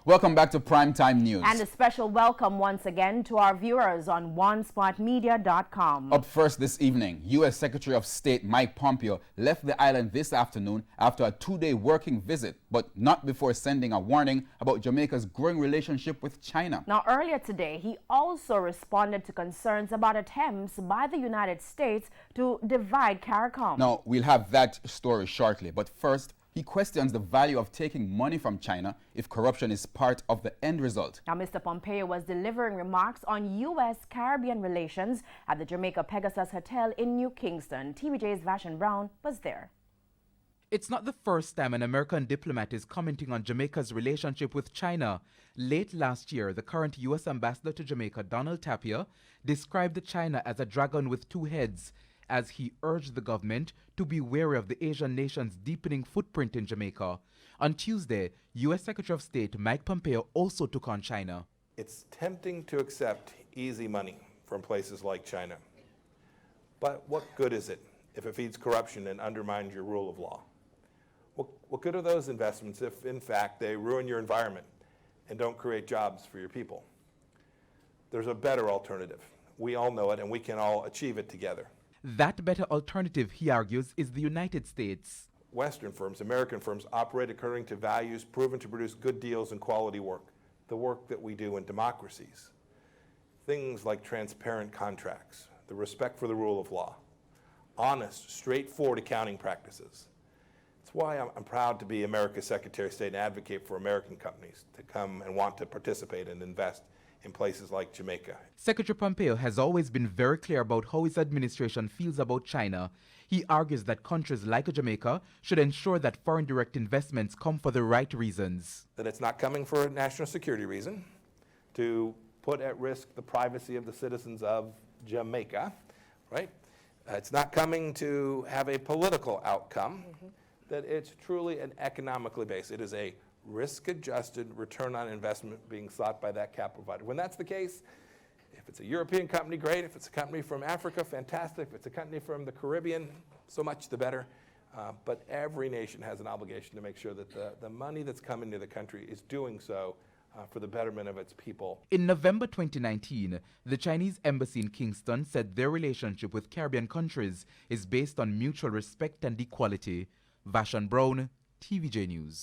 Welcome back to Primetime News. And a special welcome once again to our viewers on onespotmedia.com. Up first this evening, U.S. Secretary of State Mike Pompeo left the island this afternoon after a two-day working visit, but not before sending a warning about Jamaica's growing relationship with China. Now, earlier today, he also responded to concerns about attempts by the United States to divide CARICOM. Now, we'll have that story shortly, but first, he questions the value of taking money from China if corruption is part of the end result. Now, Mr. Pompeo was delivering remarks on U.S.-Caribbean relations at the Jamaica Pegasus Hotel in New Kingston. TVJ's Vashon Brown was there. It's not the first time an American diplomat is commenting on Jamaica's relationship with China. Late last year, the current U.S. ambassador to Jamaica, Donald Tapia, described China as a dragon with two heads, as he urged the government to be wary of the Asian nation's deepening footprint in Jamaica. On Tuesday, U.S. Secretary of State Mike Pompeo also took on China. It's tempting to accept easy money from places like China. But what good is it if it feeds corruption and undermines your rule of law? What good are those investments if, in fact, they ruin your environment and don't create jobs for your people? There's a better alternative. We all know it, and we can all achieve it together. That better alternative, he argues, is the United States. Western firms, American firms, operate according to values proven to produce good deals and quality work, the work that we do in democracies. Things like transparent contracts, the respect for the rule of law, honest, straightforward accounting practices. It's why I'm proud to be America's Secretary of State and advocate for American companies to come and want to participate and invest in places like Jamaica. Secretary Pompeo has always been very clear about how his administration feels about China. He argues that countries like Jamaica should ensure that foreign direct investments come for the right reasons. That it's not coming for a national security reason, to put at risk the privacy of the citizens of Jamaica, right? It's not coming to have a political outcome, that it's truly an economically based. It is a risk-adjusted return on investment being sought by that capital provider. When that's the case, if it's a European company, great. If it's a company from Africa, fantastic. If it's a company from the Caribbean, so much the better. But every nation has an obligation to make sure that the money that's coming to the country is doing so for the betterment of its people. In November 2019, the Chinese embassy in Kingston said their relationship with Caribbean countries is based on mutual respect and equality. Vashon Brown, TVJ News.